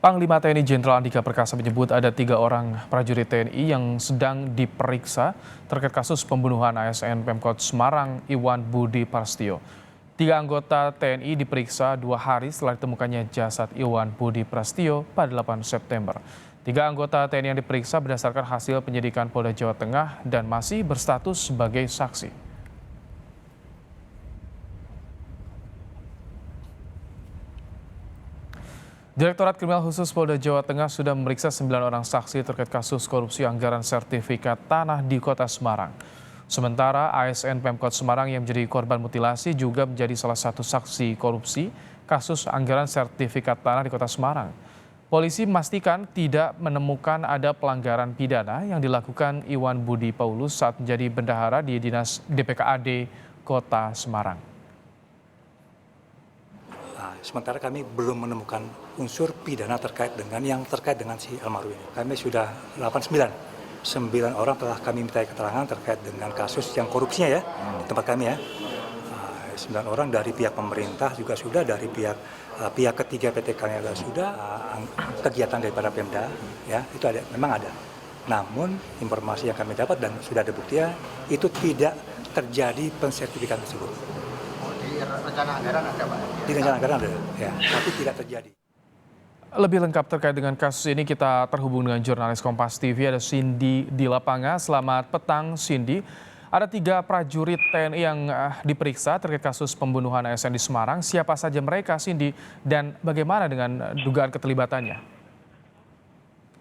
Panglima TNI Jenderal Andika Perkasa menyebut ada 3 orang prajurit TNI yang sedang diperiksa terkait kasus pembunuhan ASN Pemkot Semarang Iwan Budi Prasetyo. 3 anggota TNI diperiksa 2 hari setelah ditemukannya jasad Iwan Budi Prasetyo pada 8 September. 3 anggota TNI yang diperiksa berdasarkan hasil penyidikan Polda Jawa Tengah dan masih berstatus sebagai saksi. Direktorat Kriminal Khusus Polda Jawa Tengah sudah memeriksa 9 orang saksi terkait kasus korupsi anggaran sertifikat tanah di Kota Semarang. Sementara ASN Pemkot Semarang yang menjadi korban mutilasi juga menjadi salah satu saksi korupsi kasus anggaran sertifikat tanah di Kota Semarang. Polisi memastikan tidak menemukan ada pelanggaran pidana yang dilakukan Iwan Budi Paulus saat menjadi bendahara di Dinas DPKAD Kota Semarang. Sementara kami belum menemukan unsur pidana terkait dengan si almarhum ini. Kami sudah 9 orang telah kami minta keterangan terkait dengan kasus yang korupsinya ya di tempat kami ya. 9 orang dari pihak pemerintah juga sudah, dari pihak ketiga PT Kalniaga sudah, kegiatan daripada Pemda ya itu ada, memang ada. Namun informasi yang kami dapat dan sudah ada buktinya itu tidak terjadi pensertifikan tersebut. Rencana anggaran ada, Pak? Di rencana anggaran ada, ya, tapi tidak terjadi. Lebih lengkap terkait dengan kasus ini kita terhubung dengan jurnalis Kompas TV, ada Cindy di lapangan. Selamat petang, Cindy. Ada 3 prajurit TNI yang diperiksa terkait kasus pembunuhan ASN di Semarang. Siapa saja mereka, Cindy, dan bagaimana dengan dugaan keterlibatannya?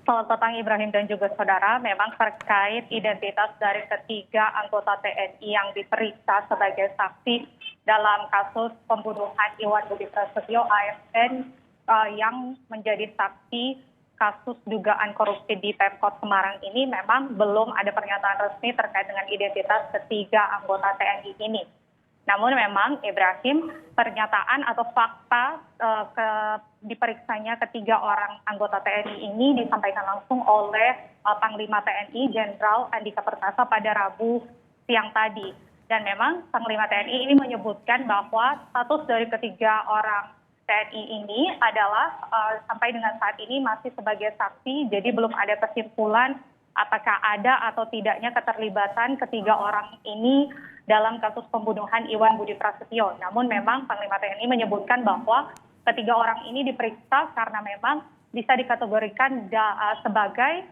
Selamat petang Ibrahim dan juga saudara, memang terkait identitas dari ketiga anggota TNI yang diperiksa sebagai saksi dalam kasus pembunuhan Iwan Budi Prasetyo ASN yang menjadi saksi kasus dugaan korupsi di Pemkot Semarang ini memang belum ada pernyataan resmi terkait dengan identitas ketiga anggota TNI ini. Namun memang Ibrahim, pernyataan atau fakta diperiksanya ketiga orang anggota TNI ini disampaikan langsung oleh Panglima TNI Jenderal Andika Perkasa pada Rabu siang tadi. Dan memang Panglima TNI ini menyebutkan bahwa status dari ketiga orang TNI ini adalah sampai dengan saat ini masih sebagai saksi, jadi belum ada kesimpulan apakah ada atau tidaknya keterlibatan ketiga orang ini dalam kasus pembunuhan Iwan Budi Prasetyo. Namun memang Panglima TNI menyebutkan bahwa ketiga orang ini diperiksa karena memang bisa dikategorikan sebagai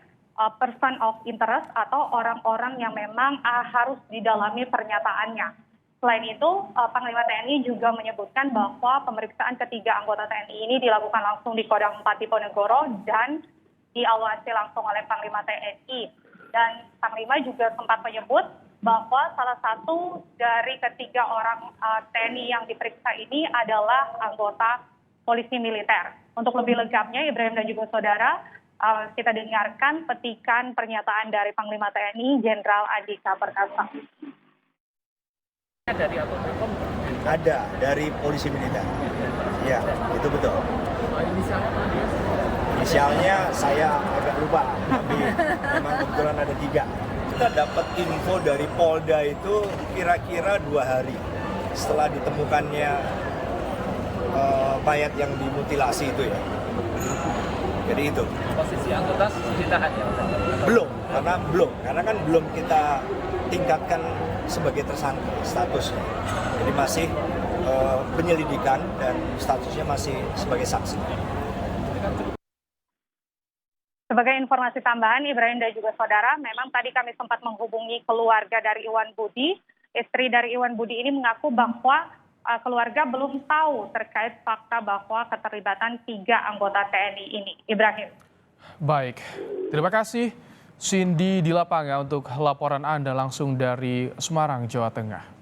person of interest atau orang-orang yang memang harus didalami pernyataannya. Selain itu, Panglima TNI juga menyebutkan bahwa pemeriksaan ketiga anggota TNI ini dilakukan langsung di Kodam 4 Diponegoro dan diawasi langsung oleh Panglima TNI. Dan Panglima juga sempat menyebut bahwa salah satu dari ketiga orang TNI yang diperiksa ini adalah anggota polisi militer. Untuk lebih lengkapnya, Ibrahim dan juga saudara, kita dengarkan petikan pernyataan dari Panglima TNI Jenderal Andika Perkasa. Dari apa? Ada, dari polisi militer. Ya, itu betul. Inisialnya apa? Inisialnya saya agak lupa, tapi memang kebetulan ada 3. Kita dapat info dari Polda itu kira-kira 2 hari setelah ditemukannya mayat yang dimutilasi itu ya. Jadi itu. Posisi anggota ditahan ya? Karena kan belum kita tingkatkan sebagai tersangka statusnya. Jadi masih penyelidikan dan statusnya masih sebagai saksi. Sebagai informasi tambahan, Ibrahim dan juga saudara, memang tadi kami sempat menghubungi keluarga dari Iwan Budi. Istri dari Iwan Budi ini mengaku bahwa keluarga belum tahu terkait fakta bahwa keterlibatan 3 anggota TNI ini. Ibrahim. Baik, terima kasih Cindy di lapangan untuk laporan Anda langsung dari Semarang, Jawa Tengah.